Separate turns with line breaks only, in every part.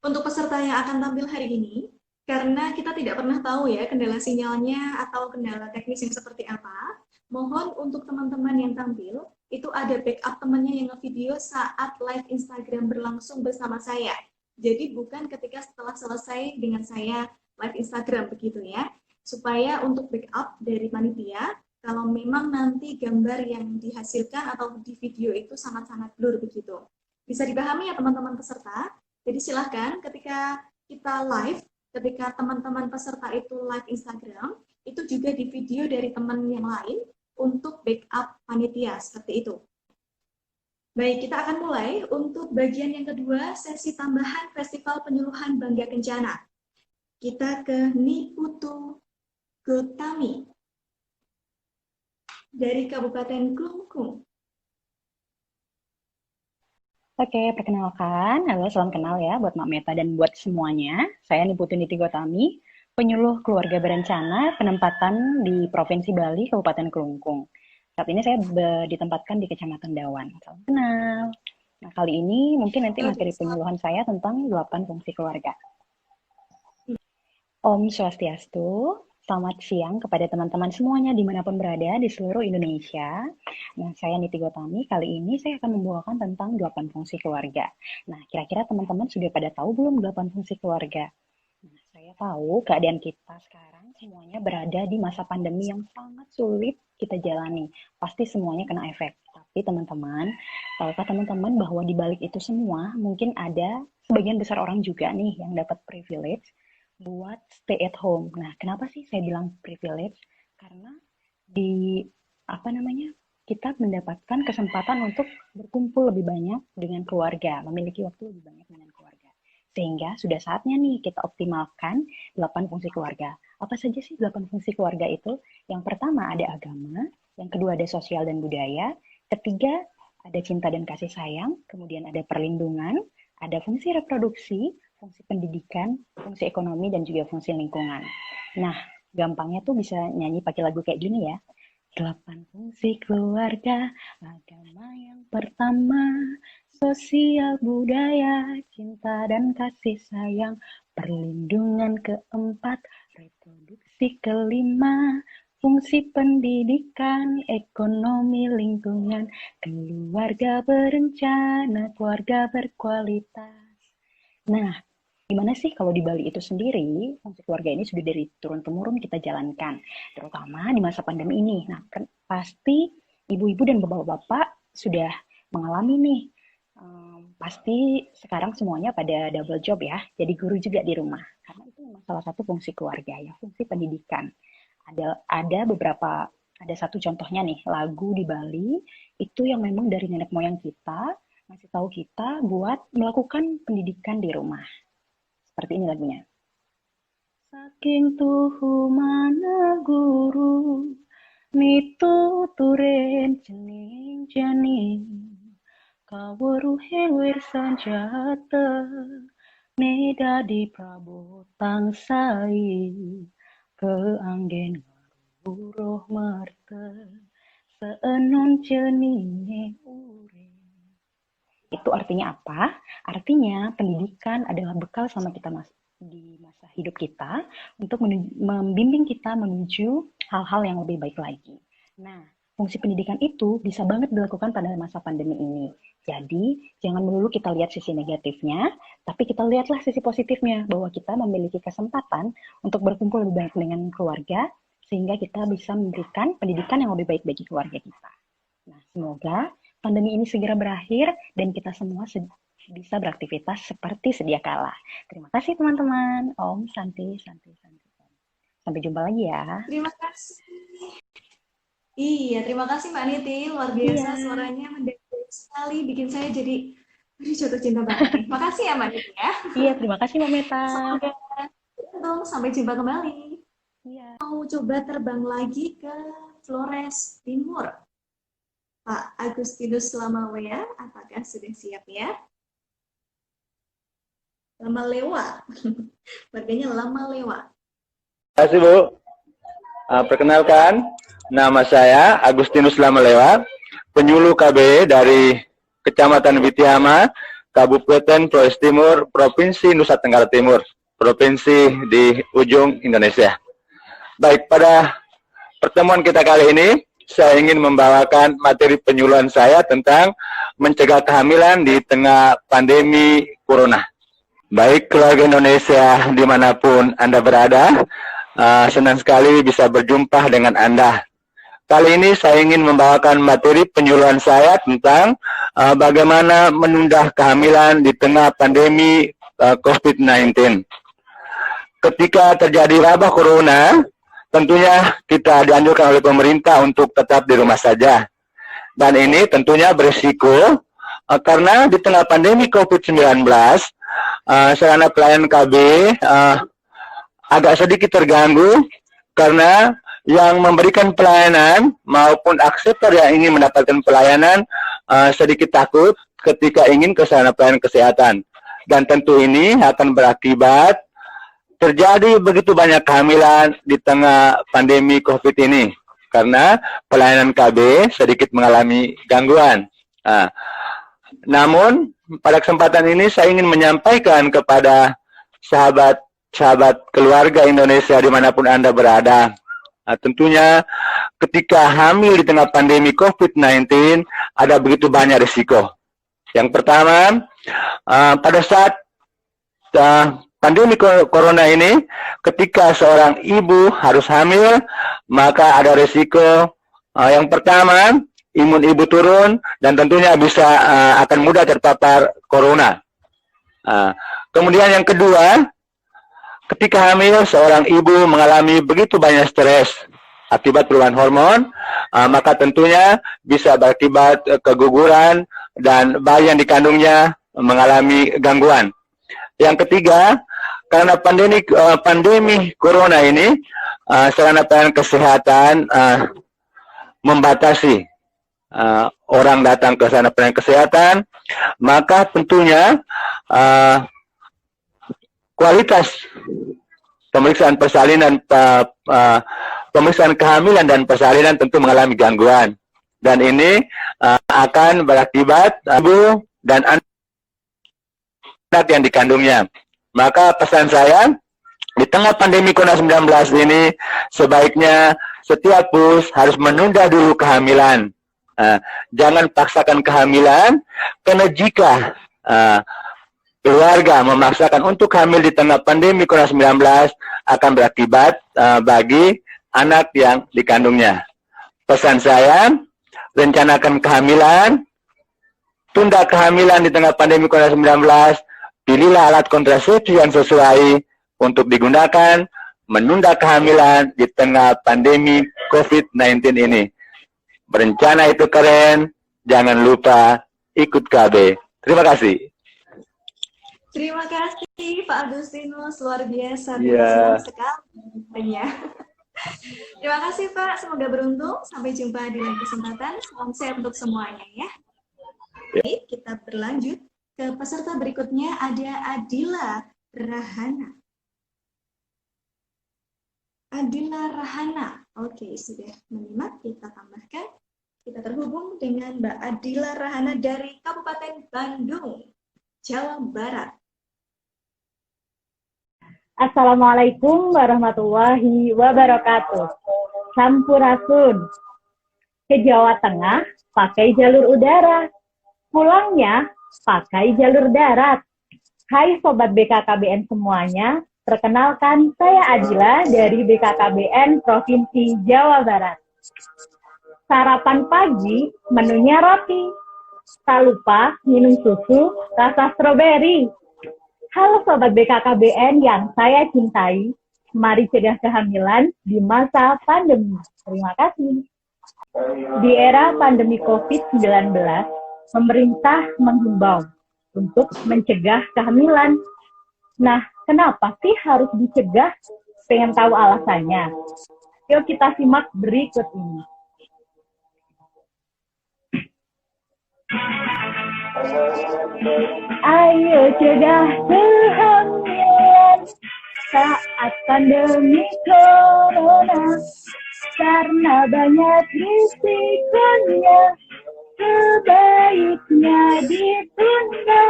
Untuk peserta yang akan tampil hari ini, karena kita tidak pernah tahu ya kendala sinyalnya atau kendala teknis yang seperti apa, mohon untuk teman-teman yang tampil, itu ada backup temannya yang nge-video saat live Instagram berlangsung bersama saya. Jadi bukan ketika setelah selesai dengan saya live Instagram begitu ya. Supaya untuk backup dari panitia, kalau memang nanti gambar yang dihasilkan atau di video itu sangat-sangat blur begitu. Bisa dipahami ya teman-teman peserta? Jadi silahkan ketika kita live, ketika teman-teman peserta itu live Instagram, itu juga di video dari teman yang lain untuk backup panitia, seperti itu. Baik, kita akan mulai untuk bagian yang kedua, sesi tambahan Festival Penyuluhan Bangga Kencana. Kita ke Niputu Gotami dari Kabupaten Klungkung.
Oke, perkenalkan. Halo, salam kenal ya buat Mak Meta dan buat semuanya. Saya Niputu Niti Gotami, penyuluh keluarga berencana penempatan di Provinsi Bali, Kabupaten Kelungkung. Saat ini saya ditempatkan di Kecamatan Dawan. Salam kenal. Nah, kali ini mungkin nanti materi penyuluhan saya tentang 8 fungsi keluarga. Om Swastiastu. Selamat siang kepada teman-teman semuanya dimanapun berada di seluruh Indonesia. Nah, saya Niti Gotami. Kali ini saya akan membawakan tentang 8 fungsi keluarga. Nah, kira-kira teman-teman sudah pada tahu belum 8 fungsi keluarga? Nah, saya tahu keadaan kita sekarang semuanya berada di masa pandemi yang sangat sulit kita jalani. Pasti semuanya kena efek. Tapi teman-teman, tahukah teman-teman bahwa di balik itu semua mungkin ada sebagian besar orang juga nih yang dapat privilege buat stay at home. Nah, kenapa sih saya bilang privilege? Karena kita mendapatkan kesempatan untuk berkumpul lebih banyak dengan keluarga, memiliki waktu lebih banyak dengan keluarga. Sehingga sudah saatnya nih kita optimalkan 8 fungsi keluarga. Apa saja sih 8 fungsi keluarga itu? Yang pertama ada agama, yang kedua ada sosial dan budaya, ketiga ada cinta dan kasih sayang, kemudian ada perlindungan, ada fungsi reproduksi, fungsi pendidikan, fungsi ekonomi, dan juga fungsi lingkungan. Nah, gampangnya tuh bisa nyanyi pakai lagu kayak gini ya. 8 fungsi keluarga, agama yang pertama, sosial budaya, cinta dan kasih sayang, perlindungan keempat, reproduksi kelima, fungsi pendidikan, ekonomi, lingkungan, keluarga berencana, keluarga berkualitas. Nah, gimana sih kalau di Bali itu sendiri, fungsi keluarga ini sudah dari turun-temurun kita jalankan, terutama di masa pandemi ini. Nah, kan pasti ibu-ibu dan bapak-bapak sudah mengalami nih, pasti sekarang semuanya pada double job ya, jadi guru juga di rumah. Karena itu memang salah satu fungsi keluarga ya, fungsi pendidikan. Ada satu contohnya nih, lagu di Bali, itu yang memang dari nenek moyang kita, ngasih tahu kita buat melakukan pendidikan di rumah. Seperti ini lagunya. Saking tuhu mana guru, nitu turen cening janing, kawuru hewer sanjata, neda di prabu tangsai, keanggen ngaruh marta, seenun ceninge ure. Itu artinya apa? Artinya pendidikan adalah bekal sama kita di masa hidup kita untuk membimbing kita menuju hal-hal yang lebih baik lagi. Nah, fungsi pendidikan itu bisa banget dilakukan pada masa pandemi ini. Jadi, jangan melulu kita lihat sisi negatifnya, tapi kita lihatlah sisi positifnya, bahwa kita memiliki kesempatan untuk berkumpul lebih banyak dengan keluarga, sehingga kita bisa memberikan pendidikan yang lebih baik bagi keluarga kita. Nah, semoga pandemi ini segera berakhir dan kita semua bisa beraktivitas seperti sedia kala. Terima kasih teman-teman. Om Santi, Santi, Santi. Sampai jumpa lagi ya.
Terima kasih. Iya, terima kasih Mbak Niti. Luar biasa suaranya mendadak sekali, bikin saya jadi jatuh cinta banget. Terima kasih ya Mbak Niti ya.
Iya, terima kasih Mbak Meta.
Sampai jumpa kembali.
Iya.
Mau coba terbang lagi ke Flores Timur. Pak Agustinus Lamawea, apakah sudah siap ya? Lamalewa, warganya Lamalewa.
Terima kasih Bu. Perkenalkan, nama saya Agustinus Lamalewa, penyuluh KB dari Kecamatan Witiama, Kabupaten Flores Timur, Provinsi Nusa Tenggara Timur, provinsi di ujung Indonesia. Baik, pada pertemuan kita kali ini, saya ingin membawakan materi penyuluhan saya tentang mencegah kehamilan di tengah pandemi Corona. Baik, keluarga Indonesia dimanapun Anda berada, senang sekali bisa berjumpa dengan Anda. Kali ini saya ingin membawakan materi penyuluhan saya tentang bagaimana menunda kehamilan di tengah pandemi COVID-19. Ketika terjadi wabah Corona, tentunya kita dianjurkan oleh pemerintah untuk tetap di rumah saja. Dan ini tentunya berisiko karena di tengah pandemi COVID-19, sarana pelayanan KB agak sedikit terganggu karena yang memberikan pelayanan maupun akseptor yang ingin mendapatkan pelayanan sedikit takut ketika ingin ke sarana pelayanan kesehatan. Dan tentu ini akan berakibat terjadi begitu banyak kehamilan di tengah pandemi COVID ini karena pelayanan KB sedikit mengalami gangguan. Namun pada kesempatan ini saya ingin menyampaikan kepada sahabat keluarga Indonesia dimanapun Anda berada. Tentunya ketika hamil di tengah pandemi COVID-19 ada begitu banyak risiko. Yang pertama, pada saat pandemi Corona ini, ketika seorang ibu harus hamil, maka ada risiko yang pertama, imun ibu turun dan tentunya bisa akan mudah terpapar Corona. Kemudian yang kedua, ketika hamil, seorang ibu mengalami begitu banyak stres akibat perubahan hormon, maka tentunya bisa berakibat keguguran dan bayi yang dikandungnya mengalami gangguan. Yang ketiga, karena pandemi Corona ini, sarana pelayanan kesehatan membatasi orang datang ke sarana pelayanan kesehatan, maka tentunya kualitas pemeriksaan persalinan, pemeriksaan kehamilan dan persalinan tentu mengalami gangguan. Dan ini akan berakibat ibu dan anak yang dikandungnya. Maka pesan saya, di tengah pandemi COVID-19 ini, sebaiknya setiap pus harus menunda dulu kehamilan. Jangan paksakan kehamilan, karena jika keluarga memaksakan untuk hamil di tengah pandemi COVID-19 akan berakibat bagi anak yang dikandungnya. Pesan saya, rencanakan kehamilan, tunda kehamilan di tengah pandemi COVID-19, pilihlah alat kontrasepsi yang sesuai untuk digunakan, menunda kehamilan di tengah pandemi COVID-19 ini. Berencana itu keren, jangan lupa ikut KB. Terima kasih.
Terima kasih Pak Agustinus, luar biasa,
Iya.
senang sekali. Terima kasih Pak, semoga beruntung. Sampai jumpa di lain kesempatan. Salam sehat untuk semuanya ya. Baik, kita berlanjut ke peserta berikutnya, ada Adila Rahana. Adila Rahana, oke, sudah menyimak, kita tambahkan. Kita terhubung dengan Mbak Adila Rahana dari Kabupaten Bandung, Jawa Barat.
Assalamualaikum warahmatullahi wabarakatuh. Sampurasun. Ke Jawa Tengah pakai jalur udara, pulangnya pakai jalur darat. Hai Sobat BKKBN semuanya, perkenalkan saya Adila dari BKKBN Provinsi Jawa Barat. Sarapan pagi menunya roti, tak lupa minum susu rasa stroberi. Halo Sobat BKKBN yang saya cintai, mari cegah kehamilan di masa pandemi. Terima kasih. Di era pandemi COVID-19, pemerintah menghimbau untuk mencegah kehamilan. Nah, kenapa sih harus dicegah? Pengen tahu alasannya? Yuk kita simak berikut ini. Ayo cegah kehamilan saat pandemi corona, karena banyak risikonya, sebaiknya ditunda.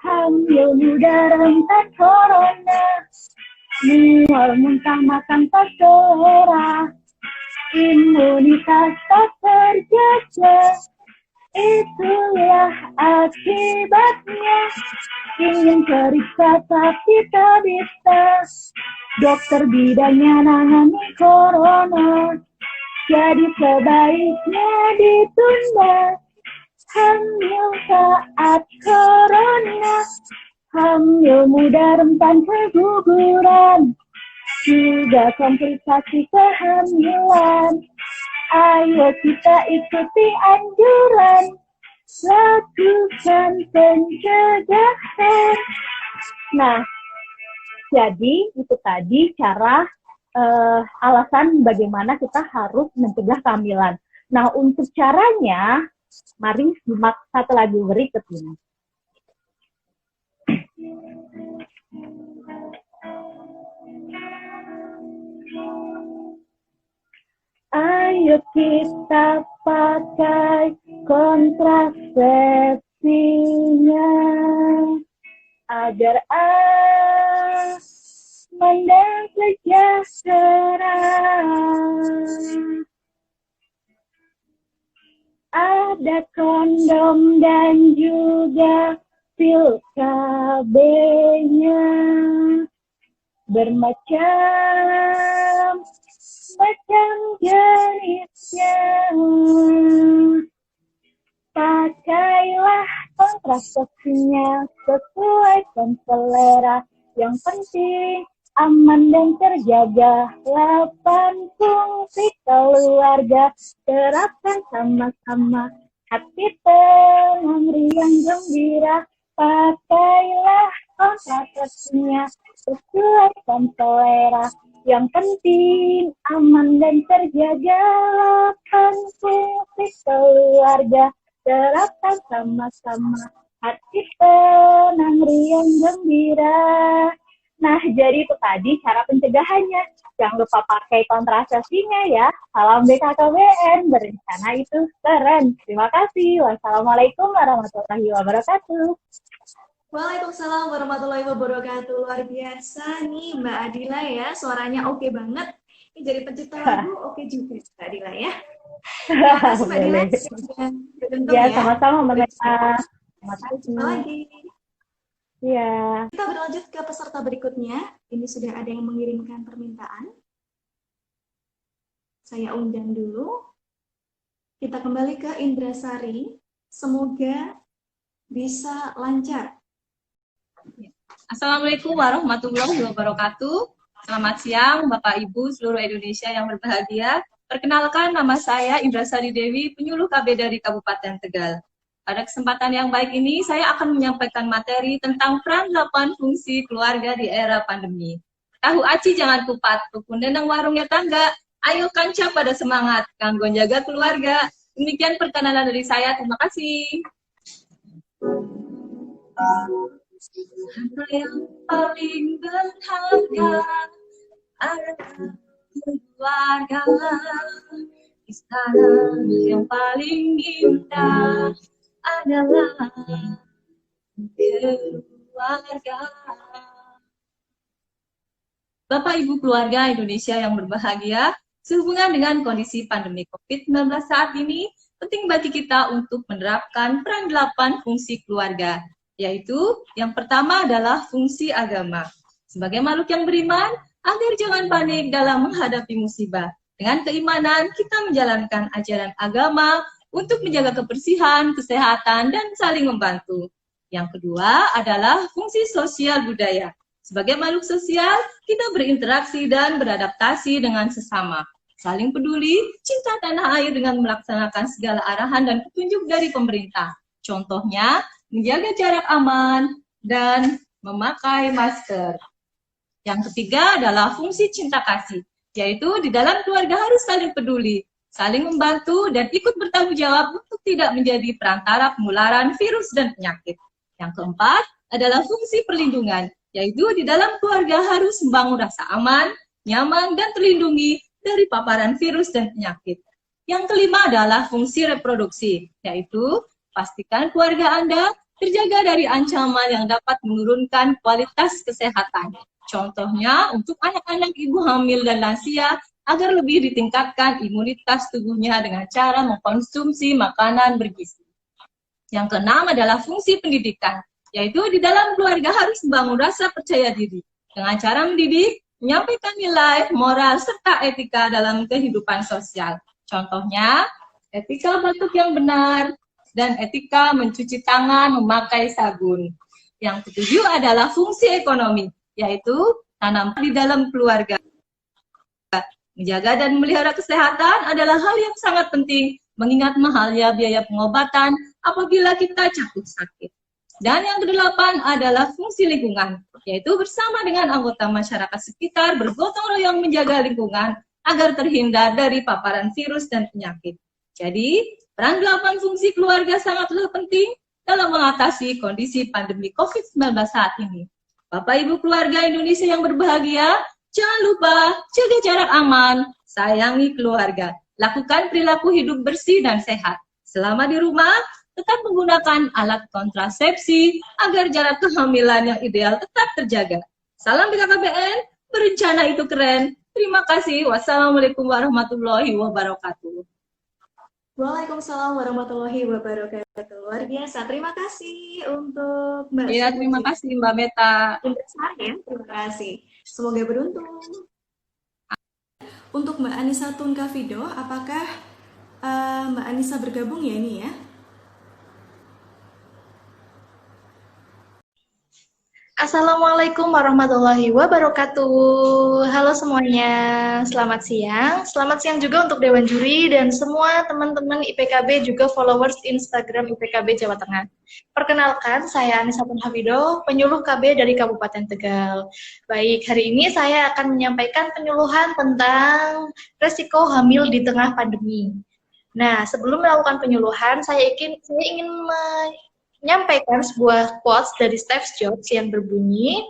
hamil muda rentan corona, mual muntah makan tak selera, imunitas tak terjaga, itulah akibatnya. Ingin periksa tapi tak bisa, dokter bidangnya nangani corona, jadi sebaiknya ditunda. Hamil saat corona, hamil muda rentan keguguran, juga komplikasi kehamilan. Ayo kita ikuti anjuran, lakukan pencegahan. Nah, jadi itu tadi cara alasan bagaimana kita harus mencegah kehamilan. Nah, untuk caranya, mari simak satu lagu berikut ini. Ayo kita pakai kontrasepsinya agar aman dan sejahtera. Ada kondom dan juga pil KB-nya, bermacam jenisnya. Pakailah kontrasepsinya sesuai selera. Yang penting aman dan terjaga. 8 fungsi keluarga terapkan sama-sama. Hati tenang, riang gembira. Pakailah kontrasepsinya sesuai selera. Yang penting aman dan terjaga. 8 fungsi keluarga terapkan sama-sama. Hati tenang, riang gembira. Nah, jadi itu tadi cara pencegahannya. Jangan lupa pakai kontrasepsinya ya. Salam BKKBN, berencana itu keren. Terima kasih. Wassalamualaikum warahmatullahi wabarakatuh.
Waalaikumsalam warahmatullahi wabarakatuh. Luar biasa nih Mbak Adila ya. Suaranya oke banget. Ini jadi pencipta lagu oke juga Mbak Adila ya. Terima kasih Mbak Adila.
Ya, sama-sama Mbak Neta.
Terima kasih lagi.
Iya.
Kita berlanjut ke peserta berikutnya. Ini sudah ada yang mengirimkan permintaan. Saya undang dulu. Kita kembali ke Indrasari. Semoga bisa lancar.
Assalamualaikum warahmatullahi wabarakatuh. Selamat siang Bapak Ibu seluruh Indonesia yang berbahagia. Perkenalkan, nama saya Indrasari Dewi, penyuluh KB dari Kabupaten Tegal. Pada kesempatan yang baik ini, saya akan menyampaikan materi tentang peran 8 fungsi keluarga di era pandemi. Tahu aci jangan kupat, rukun denang warungnya tangga. Ayo kanca pada semangat, kanggo jaga keluarga. Demikian perkenalan dari saya, terima kasih. Harta yang paling berharga adalah keluarga. Istana yang paling indah adalah keluarga. Bapak Ibu keluarga Indonesia yang berbahagia, sehubungan dengan kondisi pandemi COVID-19 saat ini, penting bagi kita untuk menerapkan peran 8 fungsi keluarga, yaitu yang pertama adalah fungsi agama. Sebagai makhluk yang beriman, agar jangan panik dalam menghadapi musibah. Dengan keimanan, kita menjalankan ajaran agama untuk menjaga kebersihan, kesehatan, dan saling membantu. Yang kedua adalah fungsi sosial budaya. Sebagai makhluk sosial, kita berinteraksi dan beradaptasi dengan sesama. Saling peduli, cinta tanah air dengan melaksanakan segala arahan dan petunjuk dari pemerintah. Contohnya, menjaga jarak aman dan memakai masker. Yang ketiga adalah fungsi cinta kasih, yaitu di dalam keluarga harus saling peduli, saling membantu, dan ikut bertanggung jawab untuk tidak menjadi perantara penularan virus dan penyakit. Yang keempat adalah fungsi perlindungan, yaitu di dalam keluarga harus membangun rasa aman, nyaman, dan terlindungi dari paparan virus dan penyakit. Yang kelima adalah fungsi reproduksi, yaitu pastikan keluarga Anda terjaga dari ancaman yang dapat menurunkan kualitas kesehatan. Contohnya untuk anak-anak ibu hamil dan lansia agar lebih ditingkatkan imunitas tubuhnya dengan cara mengkonsumsi makanan bergizi. Yang keenam adalah fungsi pendidikan, yaitu di dalam keluarga harus membangun rasa percaya diri dengan cara mendidik, menyampaikan nilai, moral, serta etika dalam kehidupan sosial. Contohnya, etika batuk yang benar, dan etika mencuci tangan memakai sabun. Yang ketujuh adalah fungsi ekonomi, yaitu tanam di dalam keluarga. Menjaga dan memelihara kesehatan adalah hal yang sangat penting, mengingat mahalnya biaya pengobatan apabila kita jatuh sakit. Dan yang kedelapan adalah fungsi lingkungan, yaitu bersama dengan anggota masyarakat sekitar bergotong royong menjaga lingkungan agar terhindar dari paparan virus dan penyakit. Jadi, peran 8 fungsi keluarga sangatlah penting dalam mengatasi kondisi pandemi COVID-19 saat ini. Bapak Ibu keluarga Indonesia yang berbahagia, jangan lupa jaga jarak aman, sayangi keluarga, lakukan perilaku hidup bersih dan sehat. Selama di rumah, tetap menggunakan alat kontrasepsi agar jarak kehamilan yang ideal tetap terjaga. Salam BKKBN, berencana itu keren. Terima kasih. Wassalamualaikum warahmatullahi wabarakatuh.
Waalaikumsalam warahmatullahi wabarakatuh. Luar biasa. Terima kasih untuk Mbak.
Ya, terima kasih Mbak Meta.
Ya, terima kasih. Semoga beruntung. Untuk Mbak Anissa Tunkavido, apakah Mbak Anissa bergabung ya ini ya?
Assalamualaikum warahmatullahi wabarakatuh. Halo semuanya, selamat siang. Selamat siang juga untuk Dewan Juri dan semua teman-teman IPKB juga followers Instagram IPKB Jawa Tengah. Perkenalkan, saya Anissa Tunkavido, penyuluh KB dari Kabupaten Tegal. Baik, hari ini saya akan menyampaikan penyuluhan tentang resiko hamil di tengah pandemi. Nah, sebelum melakukan penyuluhan, saya ingin menyampaikan sebuah quotes dari Steve Jobs yang berbunyi,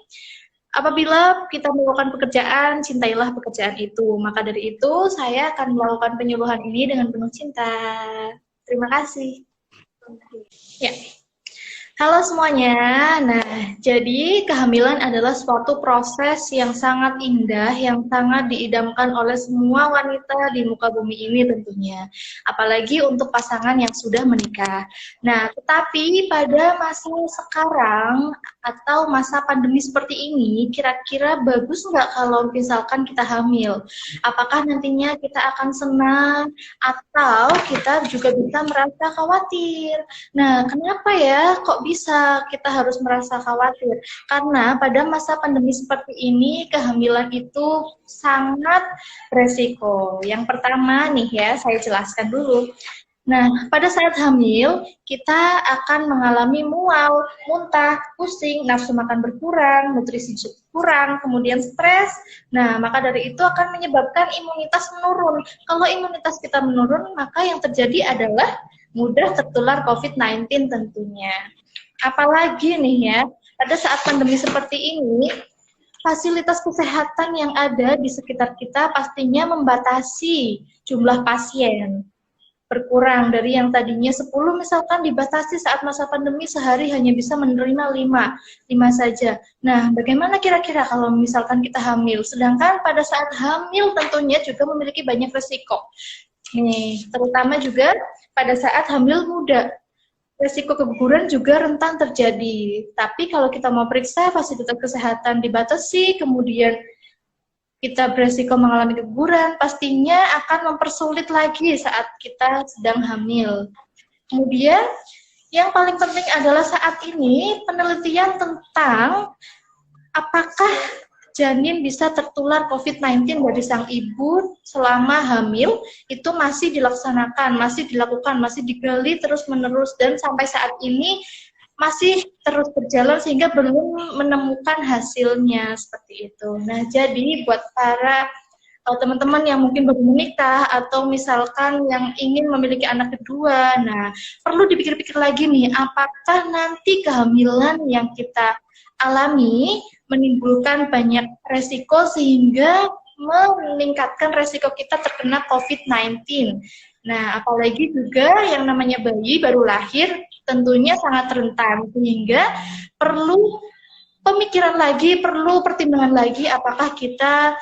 apabila kita melakukan pekerjaan, cintailah pekerjaan itu. Maka dari itu, saya akan melakukan penyuluhan ini dengan penuh cinta. Terima kasih. Ya. Halo semuanya. Nah, jadi kehamilan adalah suatu proses yang sangat indah, yang sangat diidamkan oleh semua wanita di muka bumi ini tentunya. Apalagi untuk pasangan yang sudah menikah. Nah, tetapi pada masa sekarang atau masa pandemi seperti ini, kira-kira bagus nggak kalau misalkan kita hamil? Apakah nantinya kita akan senang atau kita juga bisa merasa khawatir? Nah, kenapa ya kok bisa kita harus merasa khawatir? Karena pada masa pandemi seperti ini, kehamilan itu sangat resiko. Yang pertama nih ya, saya jelaskan dulu. Nah, pada saat hamil, kita akan mengalami mual, muntah, pusing, nafsu makan berkurang, nutrisi kurang, kemudian stres. Nah, maka dari itu akan menyebabkan imunitas menurun. Kalau imunitas kita menurun, maka yang terjadi adalah mudah tertular COVID-19 tentunya. Apalagi nih ya, pada saat pandemi seperti ini, fasilitas kesehatan yang ada di sekitar kita pastinya membatasi jumlah pasien. Berkurang dari yang tadinya 10 misalkan dibatasi saat masa pandemi sehari hanya bisa menerima 5 saja. Nah, bagaimana kira-kira kalau misalkan kita hamil? Sedangkan pada saat hamil tentunya juga memiliki banyak resiko. Nih, terutama juga pada saat hamil muda. Resiko keguguran juga rentan terjadi. Tapi kalau kita mau periksa fasilitas kesehatan dibatasi, kemudian kita beresiko mengalami keguguran, pastinya akan mempersulit lagi saat kita sedang hamil. Kemudian, yang paling penting adalah saat ini penelitian tentang apakah janin bisa tertular COVID-19 dari sang ibu selama hamil, itu masih dilaksanakan, masih dilakukan, masih digali terus-menerus, dan sampai saat ini masih terus berjalan sehingga belum menemukan hasilnya seperti itu. Nah, jadi buat para teman-teman yang mungkin baru menikah atau misalkan yang ingin memiliki anak kedua, nah perlu dipikir-pikir lagi nih, apakah nanti kehamilan yang kita alami menimbulkan banyak resiko sehingga meningkatkan resiko kita terkena COVID-19. Nah, apalagi juga yang namanya bayi baru lahir, tentunya sangat rentan, sehingga perlu pemikiran lagi, perlu pertimbangan lagi apakah kita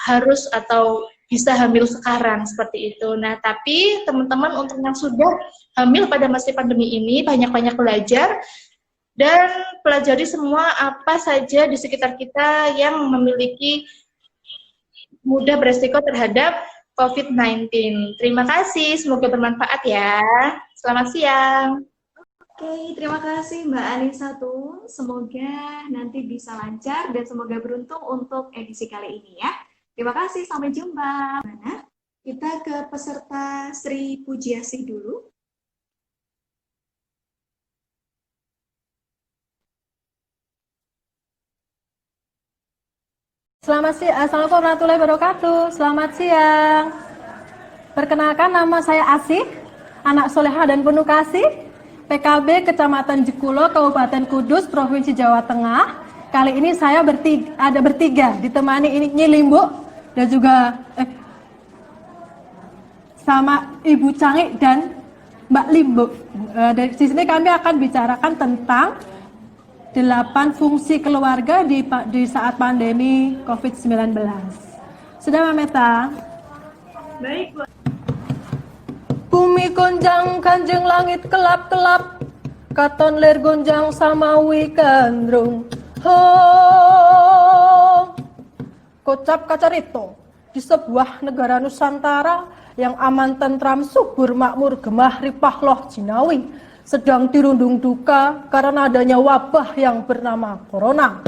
harus atau bisa hamil sekarang seperti itu. Nah, tapi teman-teman untuk yang sudah hamil pada masa pandemi ini banyak-banyak belajar dan pelajari semua apa saja di sekitar kita yang memiliki mudah beresiko terhadap COVID-19. Terima kasih, semoga bermanfaat ya. Selamat siang.
Oke, terima kasih Mbak Anissa Tun. Semoga nanti bisa lancar dan semoga beruntung untuk edisi kali ini ya. Terima kasih, sampai jumpa. Mana? Kita ke peserta Sri Pujiasih dulu.
Assalamualaikum warahmatullahi wabarakatuh. Selamat siang. Perkenalkan, nama saya Asih, anak soleha dan penuh kasih, PKB Kecamatan Jekulo, Kabupaten Kudus, Provinsi Jawa Tengah. Kali ini saya bertiga, ditemani ini Nyilimbu dan juga sama Ibu Canggih dan Mbak Limbu. Dari sini kami akan bicarakan tentang 8 fungsi keluarga di saat pandemi COVID-19. Sudah, Mbak Meta?
Baik, Bu.
Bumi gonjang, kanjeng langit kelap-kelap, katon ler gonjang samawi gandrung. Ho, kocap kacarito, di sebuah negara Nusantara yang aman, tentram, subur, makmur, gemah, ripah, loh, jinawi, sedang dirundung duka karena adanya wabah yang bernama corona.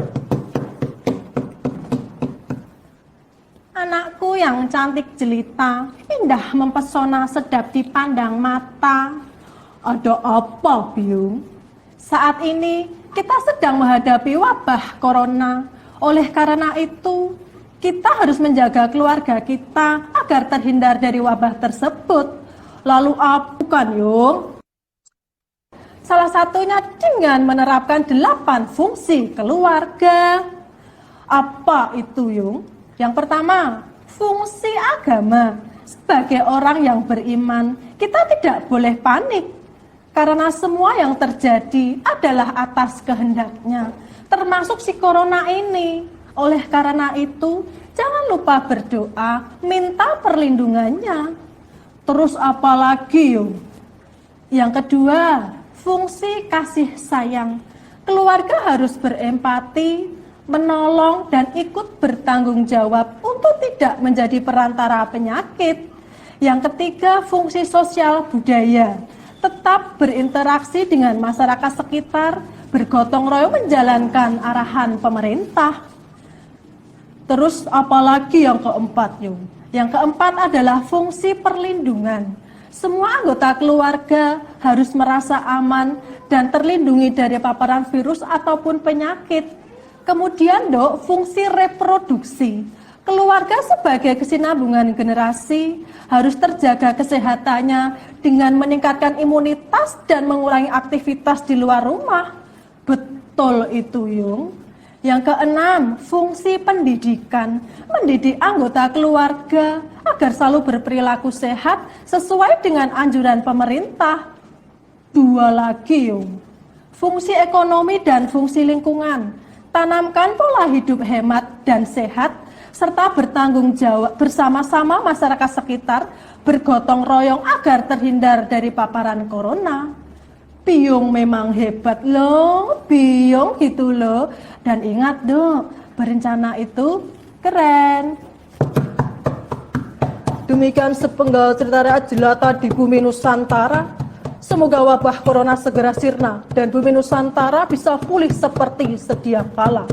Anakku yang cantik jelita, indah mempesona, sedap dipandang mata. Ada apa, Biung? Saat ini kita sedang menghadapi wabah corona. Oleh karena itu, kita harus menjaga keluarga kita agar terhindar dari wabah tersebut. Lalu apa, bukan, Yung? Salah satunya dengan menerapkan 8 fungsi keluarga. Apa itu, Yung? Yang pertama, fungsi agama. Sebagai orang yang beriman, kita tidak boleh panik karena semua yang terjadi adalah atas kehendaknya, termasuk si corona ini. Oleh karena itu, jangan lupa berdoa, minta perlindungannya. Terus apa lagi, Yung? Yang kedua, fungsi kasih sayang. Keluarga harus berempati, menolong dan ikut bertanggung jawab untuk tidak menjadi perantara penyakit. Yang ketiga, fungsi sosial budaya. Tetap berinteraksi dengan masyarakat sekitar, bergotong royong menjalankan arahan pemerintah. Terus apalagi yang keempat, Yung? Yang keempat adalah fungsi perlindungan. Semua anggota keluarga harus merasa aman dan terlindungi dari paparan virus ataupun penyakit. Kemudian, Dok, fungsi reproduksi. Keluarga sebagai kesinambungan generasi harus terjaga kesehatannya dengan meningkatkan imunitas dan mengurangi aktivitas di luar rumah. Betul itu, Yung. Yang keenam, fungsi pendidikan. Mendidik anggota keluarga agar selalu berperilaku sehat sesuai dengan anjuran pemerintah. 2 lagi, Yung. Fungsi ekonomi dan fungsi lingkungan. Tanamkan pola hidup hemat dan sehat, serta bertanggung jawab bersama-sama masyarakat sekitar, bergotong royong agar terhindar dari paparan corona. Biung memang hebat loh, Biung gitu loh. Dan ingat, Dok, berencana itu keren. Demikian sepenggal cerita rakyat jelata di bumi Nusantara. Semoga wabah corona segera sirna dan bumi Nusantara bisa pulih seperti sedia kala.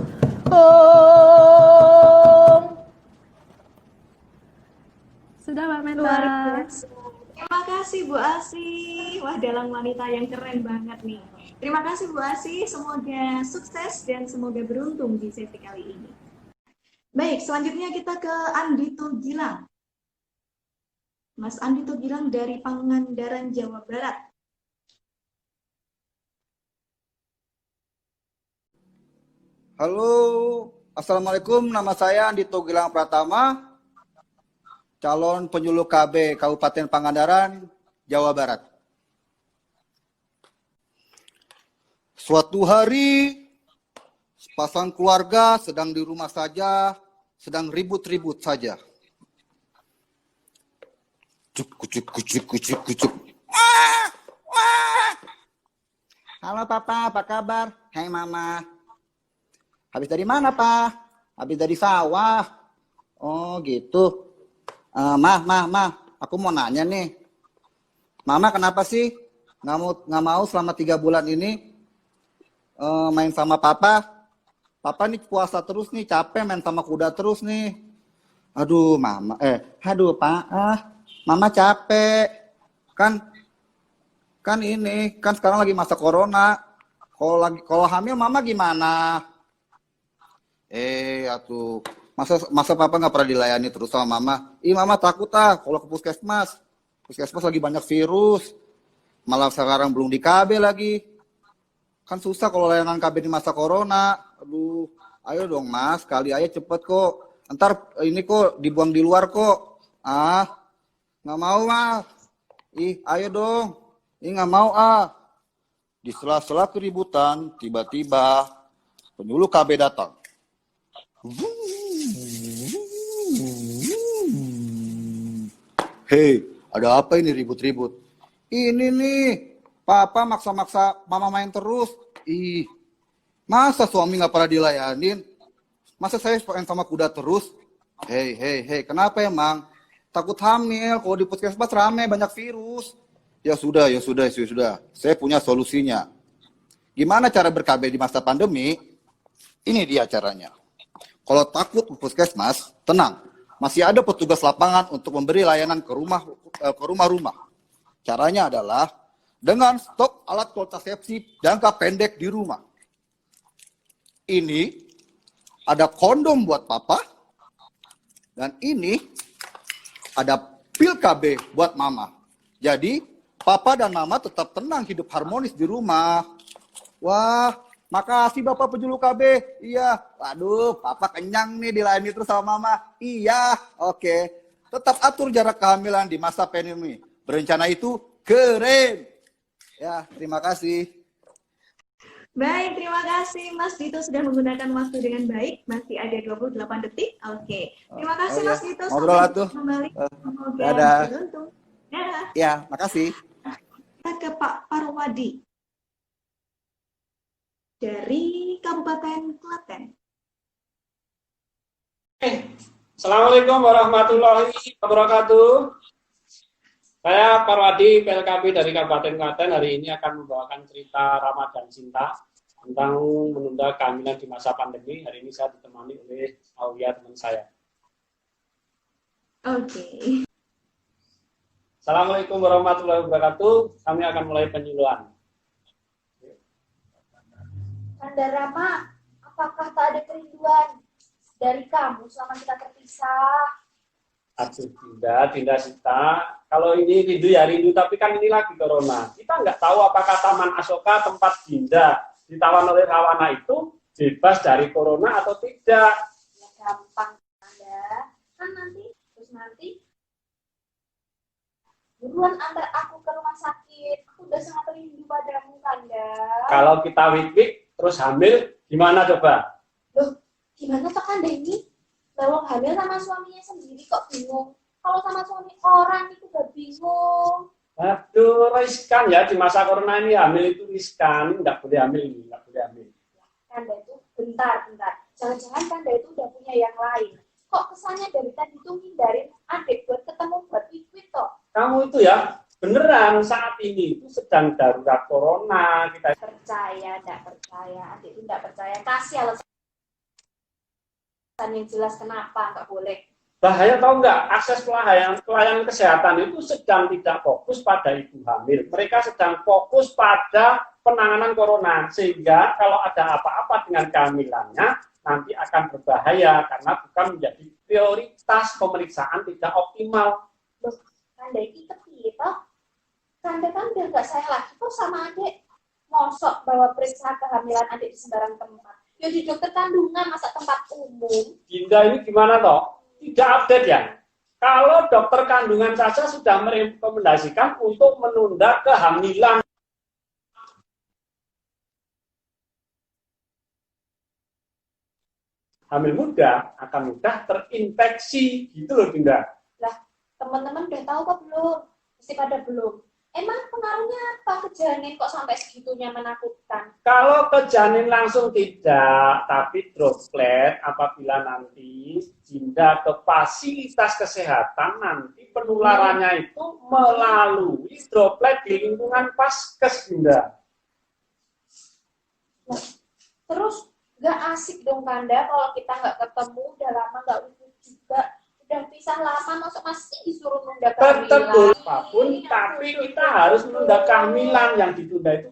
Sudah, Mbak Meta.
Luar biasa. Terima kasih Bu Asih. Wah, dalang wanita yang keren banget nih. Terima kasih Bu Asih. Semoga sukses dan semoga beruntung di sesi kali ini. Baik, selanjutnya kita ke Andito Gilang. Mas Andito Gilang dari Pangandaran, Jawa Barat.
Halo, Assalamualaikum, nama saya Andito Gilang Pratama, calon penyuluh KB Kabupaten Pangandaran, Jawa Barat. Suatu hari, sepasang keluarga sedang di rumah saja, sedang ribut-ribut saja. Kucuk. Halo Papa, apa kabar? Hai Mama. Habis dari mana, Pak? Habis dari sawah. Oh, gitu. Aku mau nanya nih. Mama kenapa sih nggak mau selama 3 bulan ini main sama Papa? Papa nih puasa terus nih, capek main sama kuda terus nih. Aduh, Pak. Mama capek. Kan ini, kan sekarang lagi masa corona. Kalau hamil Mama gimana? Atuh. Masa Papa nggak pernah dilayani terus sama Mama? Mama takut kalau ke puskesmas. Puskesmas lagi banyak virus. Malah sekarang belum di KB lagi. Kan susah kalau layanan KB di masa corona. Aduh, ayo dong Mas, kali aja cepet kok. Ntar ini kok dibuang di luar kok. Nggak mau Mas. Ayo dong. Nggak mau Di sela-sela keributan, tiba-tiba penyuluh KB datang. Hei, ada apa ini ribut-ribut? Ini nih, Papa maksa-maksa Mama main terus. Masa suami nggak pernah dilayanin? Masa saya main sama kuda terus? Hei, kenapa emang? Takut hamil, kalau di puskesmas rame, banyak virus. Ya sudah. Saya punya solusinya. Gimana cara ber-KB di masa pandemi? Ini dia caranya. Kalau takut ke puskesmas, tenang. Masih ada petugas lapangan untuk memberi layanan ke rumah-rumah. Caranya adalah dengan stok alat kontrasepsi jangka pendek di rumah. Ini ada kondom buat Papa, dan ini ada pil KB buat Mama. Jadi Papa dan Mama tetap tenang hidup harmonis di rumah. Wah, makasih Bapak penyuluh KB. Iya, waduh, Papa kenyang nih dilayani terus sama Mama. Iya, oke. Tetap atur jarak kehamilan di masa pandemi. Berencana itu keren. Ya, terima kasih.
Baik, terima kasih Mas Dito sudah menggunakan waktu dengan baik. Masih ada 28 detik. Oke. Terima kasih Mas Dito.
Ngobrol tuh.
Kembali.
Dadah.
Beruntung. Dadah.
Ya, makasih.
Kita ke Pak Parwadi dari Kabupaten Klaten.
Assalamualaikum warahmatullahi wabarakatuh. Saya Parwadi, PLKB dari Kabupaten Klaten. Hari ini akan membawakan cerita Ramadan Cinta tentang menunda kehamilan di masa pandemi. Hari ini saya ditemani oleh Aulia, teman saya.
Oke.
Assalamualaikum warahmatullahi wabarakatuh. Kami akan mulai penyuluhan.
Kanda Rama, apakah tak ada kerinduan dari kamu selama kita terpisah?
Aduh, Dinda Sita. Kalau ini rindu ya rindu, tapi kan ini lagi corona. Kita nggak tahu apakah Taman Asoka tempat Dinda ditawan oleh Rawana itu bebas dari corona atau tidak.
Ya gampang, Kanda. Kan nanti buruan antar aku ke rumah sakit. Aku udah sangat rindu padamu, Kanda.
Kalau kita week terus hamil, gimana coba?
Loh, gimana Pak Kanda ini? Lawang hamil sama suaminya sendiri kok bingung. Kalau sama suami orang itu udah bingung.
Aduh, riskan ya di masa corona ini hamil itu riskan, nggak boleh hamil ini, nggak boleh hamil.
Kanda itu bentar. Jangan-jangan Kanda itu udah punya yang lain. Kok kesannya dari tadi itu hindarin adik buat ketemu buat wik toh?
Kamu itu ya beneran saat ini itu sedang darurat corona kita.
Enggak percaya, adik itu enggak percaya. Kasih alasan yang jelas kenapa nggak boleh.
Bahaya tahu nggak, akses pelayanan kesehatan itu sedang tidak fokus pada ibu hamil. Mereka sedang fokus pada penanganan corona, sehingga kalau ada apa-apa dengan kehamilannya nanti akan berbahaya karena bukan menjadi prioritas pemeriksaan tidak optimal.
Loh, Kanda itu toh? Kanda kan biar nggak saya lagi kok sama adik. Mosok bawa periksa kehamilan adik di sembarang tempat. Ya di dokter kandungan, masa tempat umum.
Dinda ini gimana toh? Tidak update ya? Kalau dokter kandungan saja sudah merekomendasikan untuk menunda kehamilan. hamil muda akan mudah terinfeksi gitu loh Dinda.
Lah, teman-teman udah tahu kok belum? Mesti pada belum. Emang pengaruhnya apa ke janin kok sampai segitunya menakutkan?
Kalau ke janin langsung tidak, tapi droplet apabila nanti pindah ke fasilitas kesehatan, nanti penularannya itu melalui droplet di lingkungan paskes, Dinda.
Nah, terus nggak asik dong Kanda kalau kita nggak ketemu, udah lama nggak wujud juga. Udah pisah lama, masih disuruh nunda kehamilan.
Betul apapun, tapi kita harus menunda kehamilan. Yang ditunda itu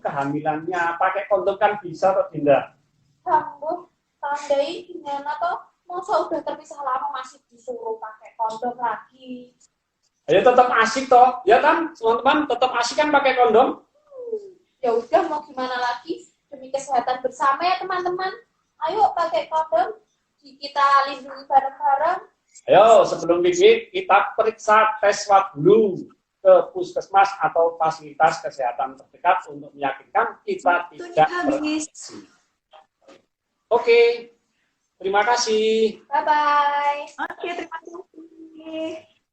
kehamilannya. Pakai kondom kan bisa atau tidak?
Kamu tandai gimana toh? Masa udah terpisah lama masih disuruh pakai kondom lagi?
Ya tetap asik toh, ya kan teman-teman, tetap asik kan pakai kondom?
Ya udah mau gimana lagi? Demi kesehatan bersama ya teman-teman. Ayo pakai kondom. Kita lindungi bareng-bareng.
Ayo, sebelum kita periksa tes swab dulu ke puskesmas atau fasilitas kesehatan terdekat untuk meyakinkan kita tidak terinfeksi. Oke, terima kasih.
Bye-bye.
Oke, terima kasih.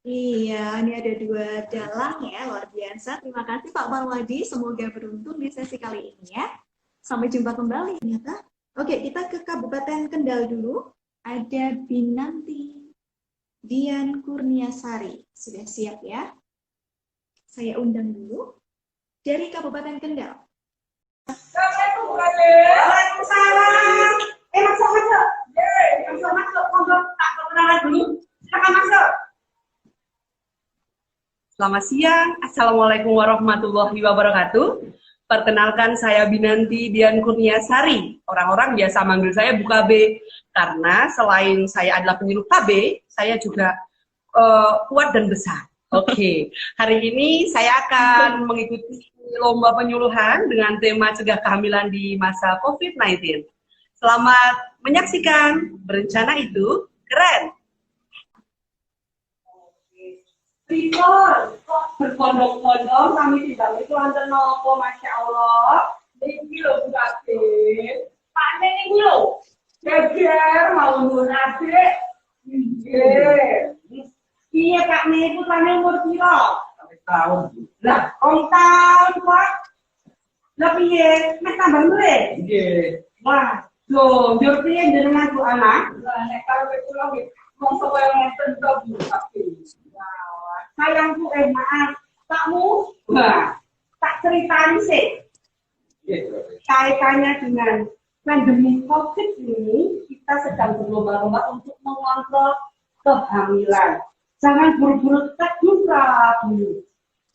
Iya, ini ada 2 dalang ya, luar biasa. Terima kasih Pak Parwadi, semoga beruntung di sesi kali ini ya. Sampai jumpa kembali ternyata. Oke, kita ke Kabupaten Kendal dulu. Ada Binanti Dian Kurniasari. Sudah siap ya? Saya undang dulu dari Kabupaten Kendal.
Waalaikumsalam. Masuk. Masuk. Monggo tak kenalan dulu. Silakan masuk. Selamat siang. Assalamualaikum warahmatullahi wabarakatuh. Perkenalkan saya Binanti Dian Kurniasari. Orang-orang biasa manggil saya Bu KB karena selain saya adalah penyuluh KB, saya juga kuat dan besar. Oke, hari ini saya akan mengikuti lomba penyuluhan dengan tema cegah kehamilan di masa COVID-19. Selamat menyaksikan. Berencana itu keren. Ribon, kok berpondok-pondok kami tidak itu wonten napa Masya Allah. Niki lho Bu Kabeh. Pak niki lho. Geger mau nuwun Adik. Nggih. Piye Kak niku putrane umur pira? 1 tahun. Lah, 2 tahun kok. Lah piye? Nek tambah mulih? Nggih. Wah, lho, yo piye jenengan Bu anak? Lah nek karo kula nggih mongso kaya ngeten to Bu Kabeh. Sayangku maaf, kamu, tak ceritain sih. Kaitannya dengan pandemi COVID ini, kita sedang berlomba-lomba untuk mengontrol kehamilan. Jangan buru-buru terduga dulu.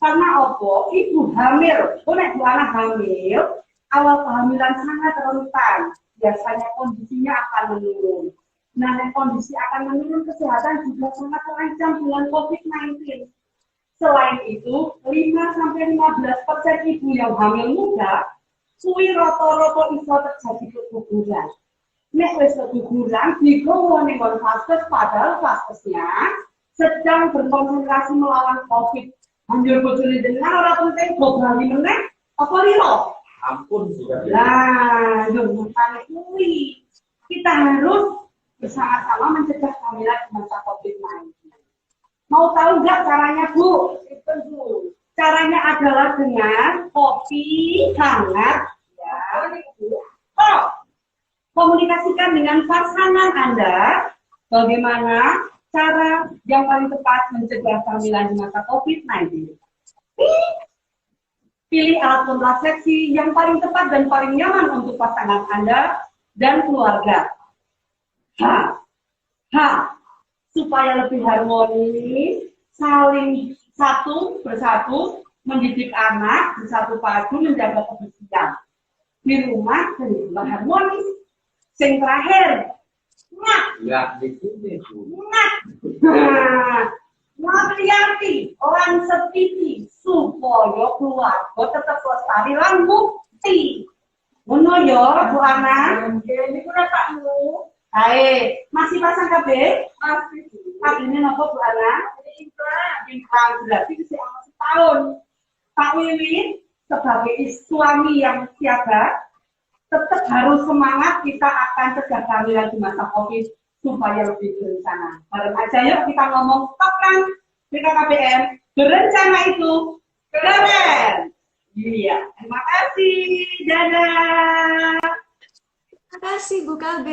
Karena apa? Ibu hamil, nek Bu anak hamil, awal kehamilan sangat rentan. Biasanya kondisinya akan menurun. Nah, kondisi akan menurun, kesehatan juga sangat terancam dengan COVID-19. Selain itu, 5-15% ibu yang hamil muda, kuwi rata-rata iso terjadi keguguran. Nek wis keguguran, digowo ning vaskes, padahal vaskesnya sedang berkonsentrasi melawan COVID. Anjur bojone jenengan ora penting gobali meneh, apa liro? Ampun sudah. Nah, yo makane kuwi kita harus bersama-sama mencegah kehamilan di masa COVID-19. Mau tahu nggak caranya, Bu? Itu, Bu. Caranya adalah dengan kopi hangat, ya. Oh, komunikasikan dengan pasangan Anda bagaimana cara yang paling tepat mencegah kehamilan di masa COVID-19. Pilih alat kontrasepsi yang paling tepat dan paling nyaman untuk pasangan Anda dan keluarga. Supaya lebih harmonis, saling satu bersatu, mendidik anak, bersatu padu, menjaga kebersihan. Di rumah dan di rumah harmonis. Yang terakhir, ngeliati orang setiti supaya keluarga tetap lestari lan bukti. Ngono ya, Bu Ana. Ini udah takmu. Hai, masih pasang KB? Masih. Kabinnya apa Bu Ana? Implan. Berarti masih setahun. Pak Wiwin sebagai suami yang siaga tetap harus semangat, kita akan cegah kehamilan di masa COVID supaya lebih berencana. Bareng aja yuk kita ngomong program BKKBN, berencana itu keren. Iya, terima kasih. Dadah.
Terima kasih Bu KB.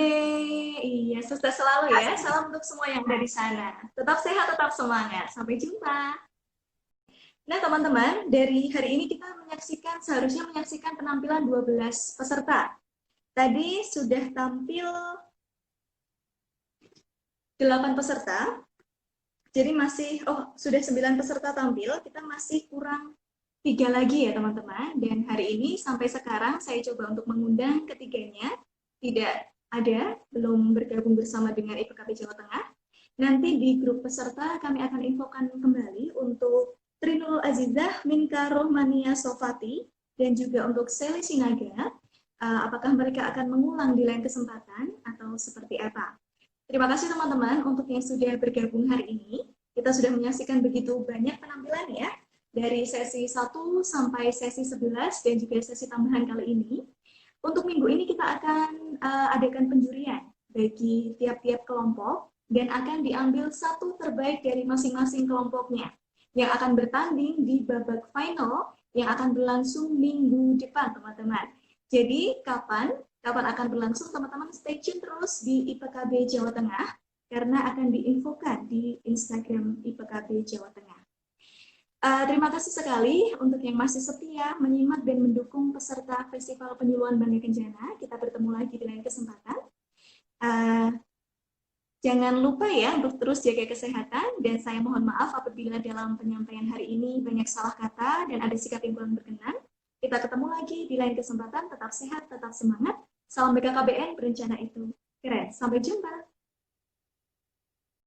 Iya, sukses selalu ya. Salam untuk semua yang ada di sana. Tetap sehat, tetap semangat. Sampai jumpa. Nah, teman-teman, dari hari ini kita seharusnya menyaksikan penampilan 12 peserta. Tadi sudah tampil 8 peserta. Jadi sudah 9 peserta tampil, kita masih kurang 3 lagi ya teman-teman. Dan hari ini sampai sekarang saya coba untuk mengundang ketiganya. Tidak ada, belum bergabung bersama dengan IPKB Jawa Tengah. Nanti di grup peserta kami akan infokan kembali untuk Trinul Azizah, Minka Rohmania Sofati, dan juga untuk Seli Sinaga, apakah mereka akan mengulang di lain kesempatan atau seperti apa. Terima kasih teman-teman untuk yang sudah bergabung hari ini. Kita sudah menyaksikan begitu banyak penampilan ya, dari sesi 1 sampai sesi 11 dan juga sesi tambahan kali ini. Untuk minggu ini kita akan adakan penjurian bagi tiap-tiap kelompok dan akan diambil satu terbaik dari masing-masing kelompoknya yang akan bertanding di babak final yang akan berlangsung minggu depan teman-teman. Jadi kapan akan berlangsung teman-teman, stay tune terus di IPKB Jawa Tengah karena akan diinfokan di Instagram IPKB Jawa Tengah. Terima kasih sekali untuk yang masih setia menyimak dan mendukung peserta Festival Penyuluhan Bangga Kencana. Kita bertemu lagi di lain kesempatan. Jangan lupa ya untuk terus jaga kesehatan, dan saya mohon maaf apabila dalam penyampaian hari ini banyak salah kata dan ada sikap yang kurang berkenan. Kita ketemu lagi di lain kesempatan, tetap sehat, tetap semangat. Salam BKKBN, berencana itu keren. Sampai jumpa.